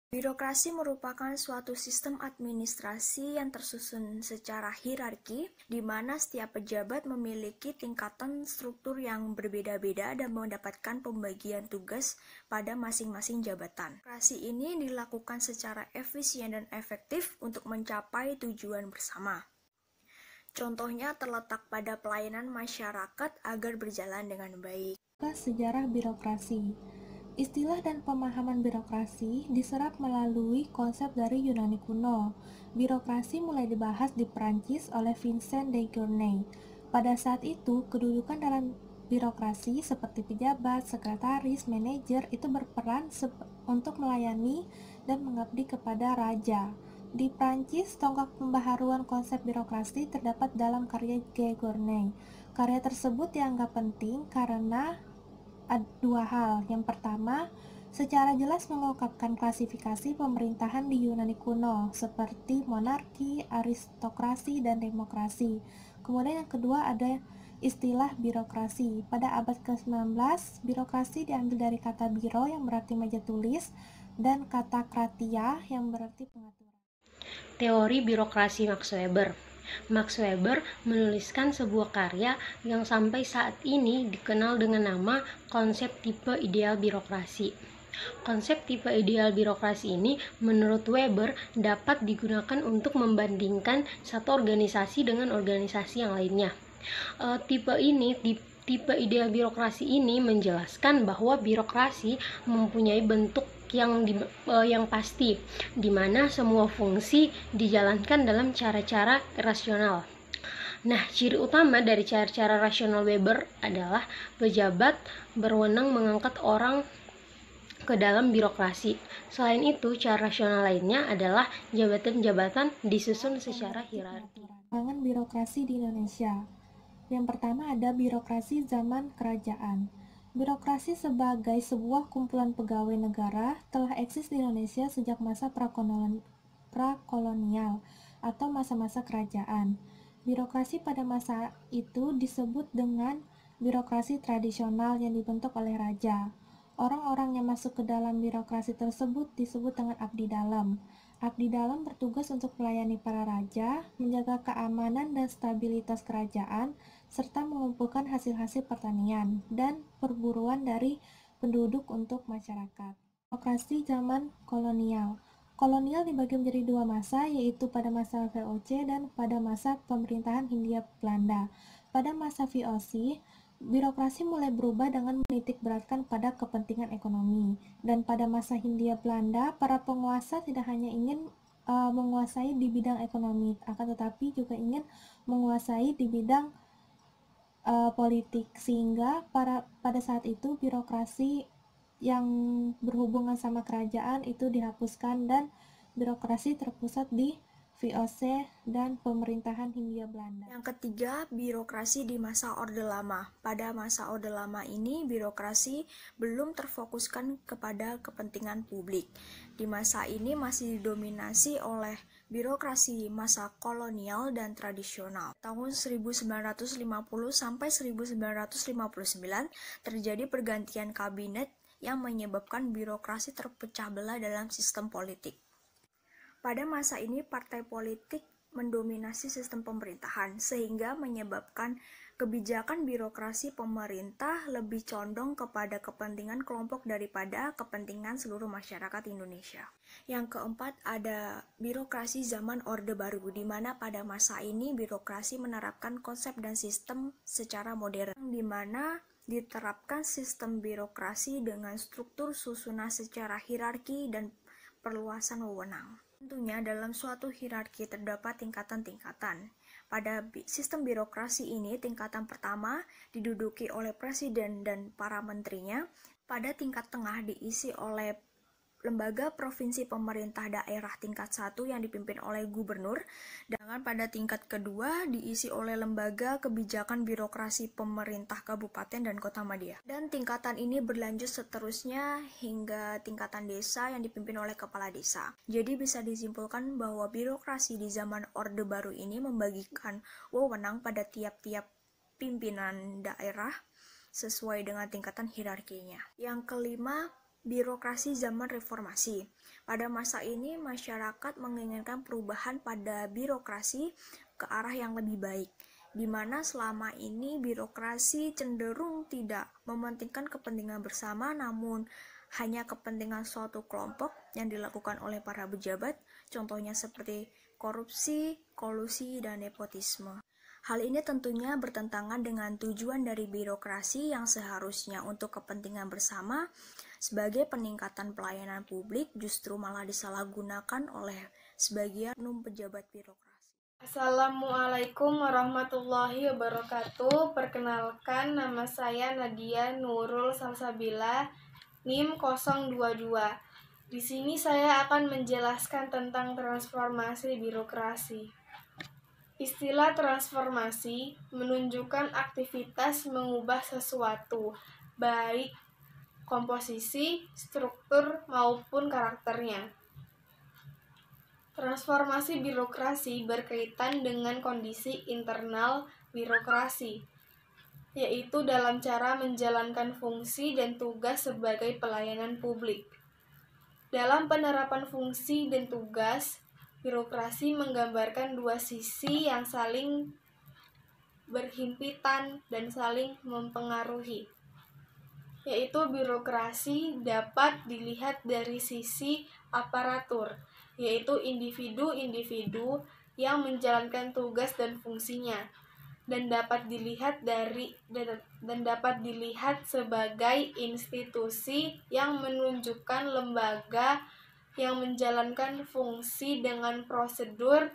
Birokrasi merupakan suatu sistem administrasi yang tersusun secara hierarki, di mana setiap pejabat memiliki tingkatan struktur yang berbeda-beda dan mendapatkan pembagian tugas pada masing-masing jabatan. Birokrasi ini dilakukan secara efisien dan efektif untuk mencapai tujuan bersama. Contohnya terletak pada pelayanan masyarakat agar berjalan dengan baik. Sejarah birokrasi. Istilah dan pemahaman birokrasi diserap melalui konsep dari Yunani kuno. Birokrasi mulai dibahas di Perancis oleh Vincent de Gournay. Pada saat itu, kedudukan dalam birokrasi seperti pejabat, sekretaris, manajer itu berperan untuk melayani dan mengabdi kepada raja. Di Prancis, tonggak pembaharuan konsep birokrasi terdapat dalam karya de Gournay. Karya tersebut dianggap penting karena ada dua hal. Yang pertama, secara jelas mengungkapkan klasifikasi pemerintahan di Yunani kuno seperti monarki, aristokrasi, dan demokrasi. Kemudian yang kedua ada istilah birokrasi. Pada abad ke-19, birokrasi diambil dari kata biro yang berarti meja tulis dan kata kratia yang berarti pengaturan. Teori birokrasi Max Weber. Max Weber menuliskan sebuah karya yang sampai saat ini dikenal dengan nama konsep tipe ideal birokrasi. Konsep tipe ideal birokrasi ini menurut Weber dapat digunakan untuk membandingkan satu organisasi dengan organisasi yang lainnya. Tipe ideal birokrasi ini menjelaskan bahwa birokrasi mempunyai bentuk yang pasti, di mana semua fungsi dijalankan dalam cara-cara rasional. Nah, ciri utama dari cara-cara rasional Weber adalah pejabat berwenang mengangkat orang ke dalam birokrasi. Selain itu, cara rasional lainnya adalah jabatan-jabatan disusun secara hierarki. Perkembangan birokrasi di Indonesia. Yang pertama ada birokrasi zaman kerajaan. Birokrasi sebagai sebuah kumpulan pegawai negara telah eksis di Indonesia sejak masa prakolonial atau masa-masa kerajaan. Birokrasi pada masa itu disebut dengan birokrasi tradisional yang dibentuk oleh raja. Orang-orang yang masuk ke dalam birokrasi tersebut disebut dengan abdi dalam. Abdi dalam bertugas untuk melayani para raja, menjaga keamanan dan stabilitas kerajaan, serta mengumpulkan hasil-hasil pertanian dan perburuan dari penduduk untuk masyarakat. Birokrasi zaman kolonial. Kolonial dibagi menjadi dua masa, yaitu pada masa VOC dan pada masa pemerintahan Hindia Belanda. Pada masa VOC, birokrasi mulai berubah dengan menitik beratkan pada kepentingan ekonomi. Dan pada masa Hindia Belanda, para penguasa tidak hanya ingin menguasai di bidang ekonomi, akan tetapi juga ingin menguasai di bidang politik, sehingga pada saat itu birokrasi yang berhubungan sama kerajaan itu dihapuskan dan birokrasi terpusat di VOC dan pemerintahan Hindia Belanda. Yang ketiga, birokrasi di masa Orde Lama. Pada masa Orde Lama ini, birokrasi belum terfokuskan kepada kepentingan publik. Di masa ini masih didominasi oleh birokrasi masa kolonial dan tradisional. Tahun 1950 sampai 1959 terjadi pergantian kabinet yang menyebabkan birokrasi terpecah belah dalam sistem politik. Pada masa ini, partai politik mendominasi sistem pemerintahan, sehingga menyebabkan kebijakan birokrasi pemerintah lebih condong kepada kepentingan kelompok daripada kepentingan seluruh masyarakat Indonesia. Yang keempat, ada birokrasi zaman Orde Baru, di mana pada masa ini birokrasi menerapkan konsep dan sistem secara modern, di mana diterapkan sistem birokrasi dengan struktur susunan secara hierarki dan perluasan wewenang. Tentunya dalam suatu hierarki terdapat tingkatan-tingkatan. Pada sistem birokrasi ini, tingkatan pertama diduduki oleh presiden dan para menterinya. Pada tingkat tengah diisi oleh lembaga provinsi pemerintah daerah tingkat 1 yang dipimpin oleh gubernur, dan pada tingkat kedua diisi oleh lembaga kebijakan birokrasi pemerintah kabupaten dan kota madya. Dan tingkatan ini berlanjut seterusnya hingga tingkatan desa yang dipimpin oleh kepala desa. Jadi bisa disimpulkan bahwa birokrasi di zaman Orde Baru ini membagikan wewenang pada tiap-tiap pimpinan daerah sesuai dengan tingkatan hierarkinya. Yang kelima, Birokrasi zaman reformasi. Pada masa ini, masyarakat menginginkan perubahan pada birokrasi ke arah yang lebih baik, di mana selama ini birokrasi cenderung tidak mementingkan kepentingan bersama, namun hanya kepentingan suatu kelompok yang dilakukan oleh para pejabat, contohnya seperti korupsi, kolusi, dan nepotisme. Hal ini tentunya bertentangan dengan tujuan dari birokrasi yang seharusnya untuk kepentingan bersama sebagai peningkatan pelayanan publik justru malah disalahgunakan oleh sebagian oknum pejabat birokrasi. Assalamualaikum warahmatullahi wabarakatuh. Perkenalkan, nama saya Nadia Nurul Salsabila, NIM 022. Di sini saya akan menjelaskan tentang transformasi birokrasi. Istilah transformasi menunjukkan aktivitas mengubah sesuatu, baik komposisi, struktur, maupun karakternya. Transformasi birokrasi berkaitan dengan kondisi internal birokrasi, yaitu dalam cara menjalankan fungsi dan tugas sebagai pelayanan publik. Dalam penerapan fungsi dan tugas, birokrasi menggambarkan dua sisi yang saling berhimpitan dan saling mempengaruhi, yaitu birokrasi dapat dilihat dari sisi aparatur, yaitu individu-individu yang menjalankan tugas dan fungsinya, dan dapat dilihat sebagai institusi yang menunjukkan lembaga yang menjalankan fungsi dengan prosedur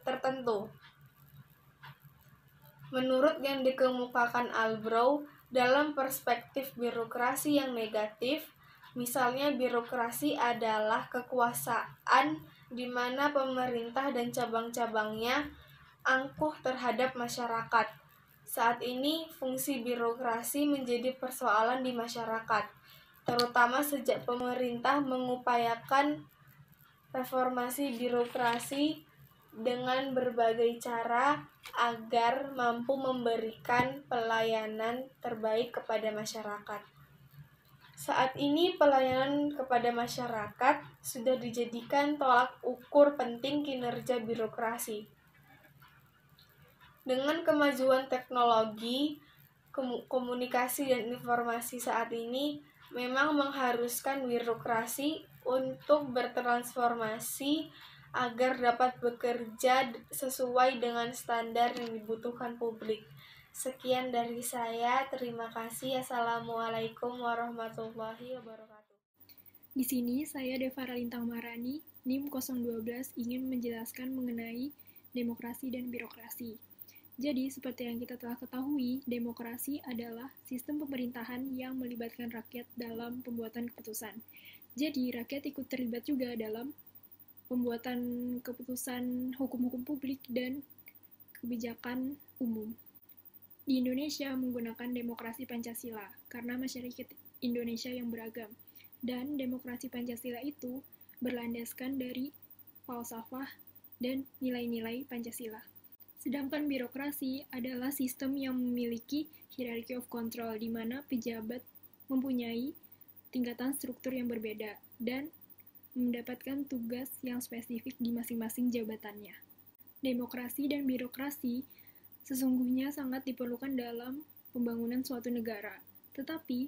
tertentu. Menurut yang dikemukakan Albrow, dalam perspektif birokrasi yang negatif, misalnya birokrasi adalah kekuasaan di mana pemerintah dan cabang-cabangnya angkuh terhadap masyarakat. Saat ini, fungsi birokrasi menjadi persoalan di masyarakat, terutama sejak pemerintah mengupayakan reformasi birokrasi dengan berbagai cara agar mampu memberikan pelayanan terbaik kepada masyarakat. Saat ini pelayanan kepada masyarakat sudah dijadikan tolak ukur penting kinerja birokrasi. Dengan kemajuan teknologi, komunikasi dan informasi saat ini memang mengharuskan birokrasi untuk bertransformasi agar dapat bekerja sesuai dengan standar yang dibutuhkan publik. Sekian dari saya, terima kasih. Assalamualaikum warahmatullahi wabarakatuh. Di sini saya Devara Lintang Marani, NIM 012 ingin menjelaskan mengenai demokrasi dan birokrasi. Jadi, seperti yang kita telah ketahui, demokrasi adalah sistem pemerintahan yang melibatkan rakyat dalam pembuatan keputusan. Jadi, rakyat ikut terlibat juga dalam pembuatan keputusan hukum-hukum publik dan kebijakan umum. Di Indonesia menggunakan demokrasi Pancasila karena masyarakat Indonesia yang beragam. Dan demokrasi Pancasila itu berlandaskan dari falsafah dan nilai-nilai Pancasila. Sedangkan birokrasi adalah sistem yang memiliki hierarchy of control, di mana pejabat mempunyai tingkatan struktur yang berbeda dan mendapatkan tugas yang spesifik di masing-masing jabatannya. Demokrasi dan birokrasi sesungguhnya sangat diperlukan dalam pembangunan suatu negara. Tetapi,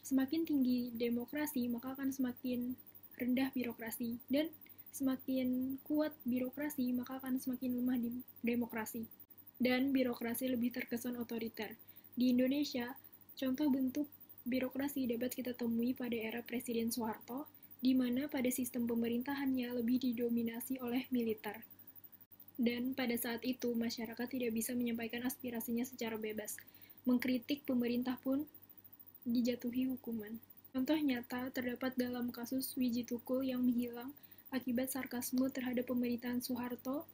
semakin tinggi demokrasi, maka akan semakin rendah birokrasi. Dan semakin kuat birokrasi, maka akan semakin lemah demokrasi. Dan birokrasi lebih terkesan otoriter. Di Indonesia, contoh bentuk birokrasi dapat kita temui pada era Presiden Soeharto, di mana pada sistem pemerintahannya lebih didominasi oleh militer. Dan pada saat itu, masyarakat tidak bisa menyampaikan aspirasinya secara bebas. Mengkritik pemerintah pun dijatuhi hukuman. Contoh nyata terdapat dalam kasus Wiji Tukul yang menghilang akibat sarkasme terhadap pemerintahan Soeharto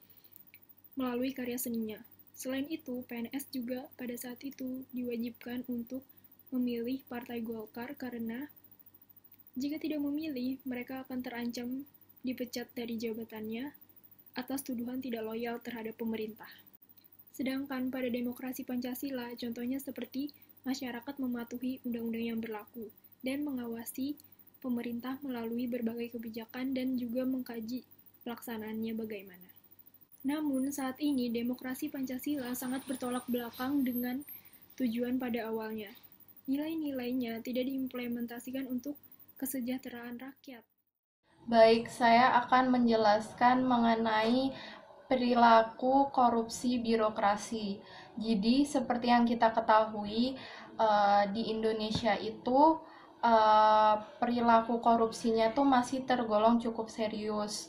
melalui karya seninya. Selain itu, PNS juga pada saat itu diwajibkan untuk memilih Partai Golkar karena jika tidak memilih, mereka akan terancam dipecat dari jabatannya atas tuduhan tidak loyal terhadap pemerintah. Sedangkan pada demokrasi Pancasila, contohnya seperti masyarakat mematuhi undang-undang yang berlaku dan mengawasi pemerintah melalui berbagai kebijakan dan juga mengkaji pelaksanaannya bagaimana. Namun, saat ini demokrasi Pancasila sangat bertolak belakang dengan tujuan pada awalnya. Nilai-nilainya tidak diimplementasikan untuk kesejahteraan rakyat. Baik, saya akan menjelaskan mengenai perilaku korupsi birokrasi. Jadi, seperti yang kita ketahui, di Indonesia itu perilaku korupsinya tuh masih tergolong cukup serius.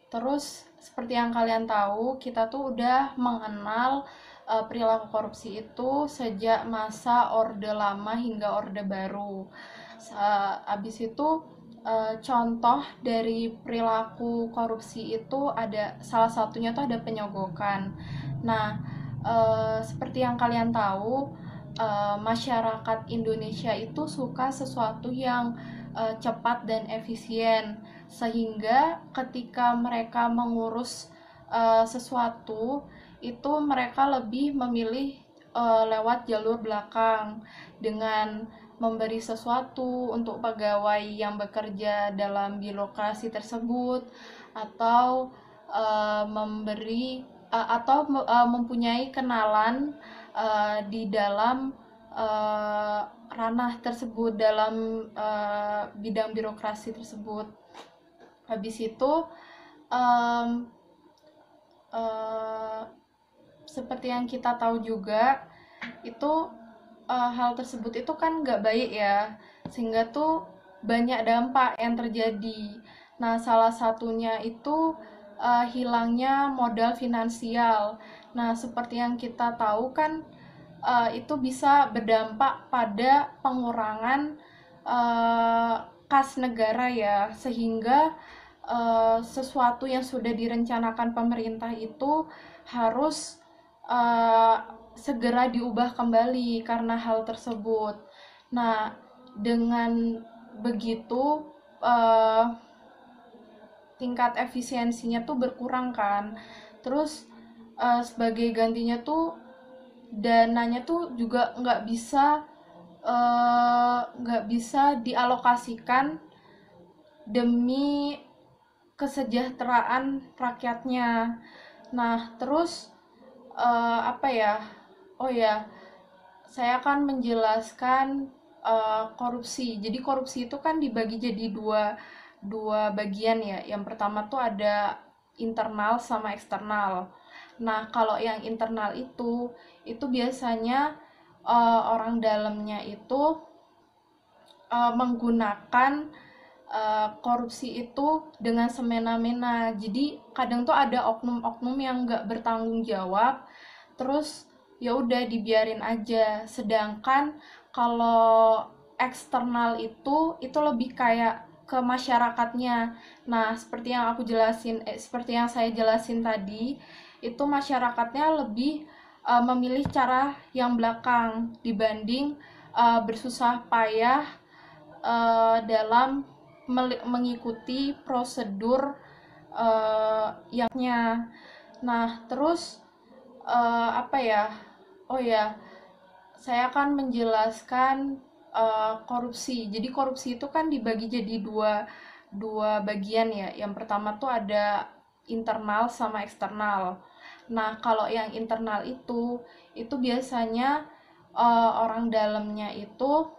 Terus, seperti yang kalian tahu, kita tuh udah mengenal perilaku korupsi itu sejak masa Orde Lama hingga Orde Baru. Habis itu, contoh dari perilaku korupsi itu ada salah satunya tuh ada penyogokan. Nah, seperti yang kalian tahu, masyarakat Indonesia itu suka sesuatu yang cepat dan efisien, sehingga ketika mereka mengurus sesuatu itu mereka lebih memilih lewat jalur belakang dengan memberi sesuatu untuk pegawai yang bekerja dalam birokrasi tersebut, atau mempunyai kenalan di dalam ranah tersebut, dalam bidang birokrasi tersebut. Habis itu seperti yang kita tahu juga, itu hal tersebut itu kan nggak baik ya, sehingga tuh banyak dampak yang terjadi. Nah, salah satunya itu hilangnya modal finansial. Nah, seperti yang kita tahu kan, itu bisa berdampak pada pengurangan kas negara ya, sehingga sesuatu yang sudah direncanakan pemerintah itu harus segera diubah kembali karena hal tersebut. Nah, dengan begitu tingkat efisiensinya tuh berkurang kan. Terus sebagai gantinya tuh dananya tuh juga nggak bisa dialokasikan demi kesejahteraan rakyatnya. Nah, terus saya akan menjelaskan korupsi. Jadi korupsi itu kan dibagi jadi dua bagian ya. Yang pertama tuh ada internal sama eksternal. Nah, kalau yang internal itu biasanya orang dalamnya itu menggunakan korupsi itu dengan semena-mena. Jadi kadang tuh ada oknum-oknum yang nggak bertanggung jawab, terus ya udah dibiarin aja. Sedangkan kalau eksternal itu lebih kayak ke masyarakatnya. Nah, seperti yang saya jelasin tadi, itu masyarakatnya lebih memilih cara yang belakang dibanding bersusah payah dalam mengikuti prosedur yangnya. Nah, terus saya akan menjelaskan korupsi. Jadi korupsi itu kan dibagi jadi dua bagian ya. Yang pertama tuh ada internal sama eksternal. Nah, kalau yang internal itu biasanya orang dalamnya itu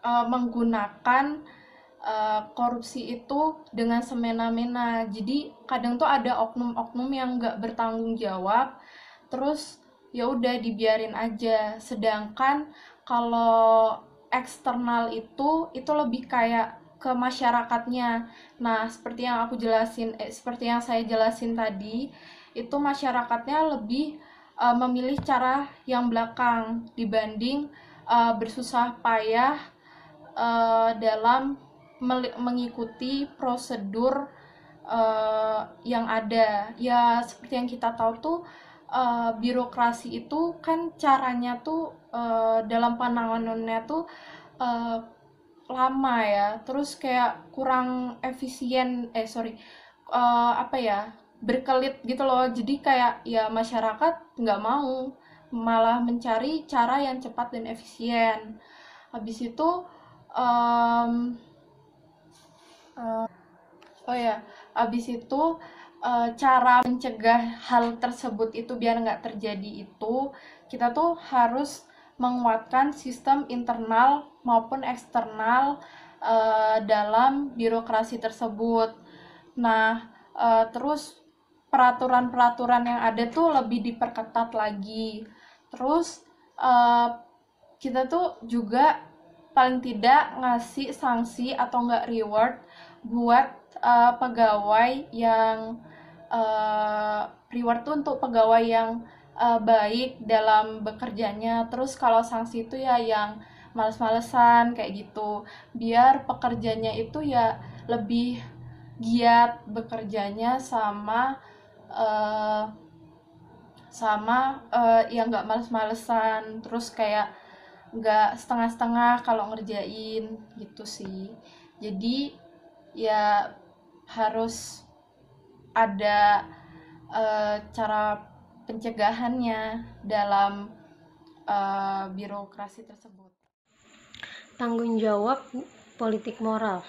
menggunakan korupsi itu dengan semena-mena. Jadi kadang tuh ada oknum-oknum yang nggak bertanggung jawab, terus ya udah dibiarin aja. Sedangkan kalau eksternal itu lebih kayak ke masyarakatnya. Nah, seperti yang saya jelasin tadi, itu masyarakatnya lebih memilih cara yang belakang dibanding bersusah payah dalam mengikuti prosedur yang ada. Ya, seperti yang kita tahu tuh, birokrasi itu kan caranya tuh dalam penanganannya tuh lama ya, terus kayak kurang efisien, berkelit gitu loh. Jadi kayak ya masyarakat nggak mau, malah mencari cara yang cepat dan efisien. Habis itu Em, oh ya, abis itu cara mencegah hal tersebut itu biar nggak terjadi itu, kita tuh harus menguatkan sistem internal maupun eksternal dalam birokrasi tersebut. Nah, terus peraturan-peraturan yang ada tuh lebih diperketat lagi. Terus kita tuh juga paling tidak ngasih sanksi atau enggak reward buat pegawai yang reward tuh untuk pegawai yang baik dalam bekerjanya. Terus kalau sanksi itu ya yang males-malesan kayak gitu, biar pekerjanya itu ya lebih giat bekerjanya sama yang nggak males-malesan, terus kayak nggak setengah-setengah kalau ngerjain gitu sih. Jadi ya harus ada cara pencegahannya dalam birokrasi tersebut. Tanggung jawab politik moral.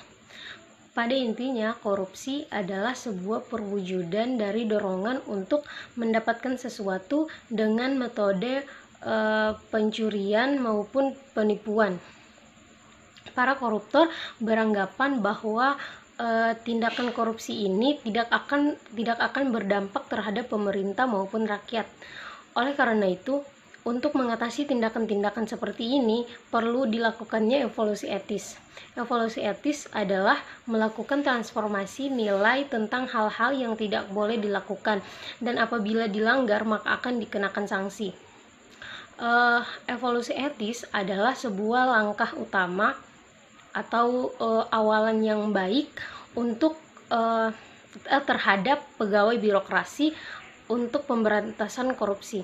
Pada intinya, korupsi adalah sebuah perwujudan dari dorongan untuk mendapatkan sesuatu dengan metode pencurian maupun penipuan. Para koruptor beranggapan bahwa tindakan korupsi ini tidak akan berdampak terhadap pemerintah maupun rakyat. Oleh karena itu, untuk mengatasi tindakan-tindakan seperti ini, perlu dilakukannya evolusi etis. Evolusi etis adalah melakukan transformasi nilai tentang hal-hal yang tidak boleh dilakukan, dan apabila dilanggar maka akan dikenakan sanksi. Evolusi etis adalah sebuah langkah utama atau awalan yang baik untuk terhadap pegawai birokrasi untuk pemberantasan korupsi.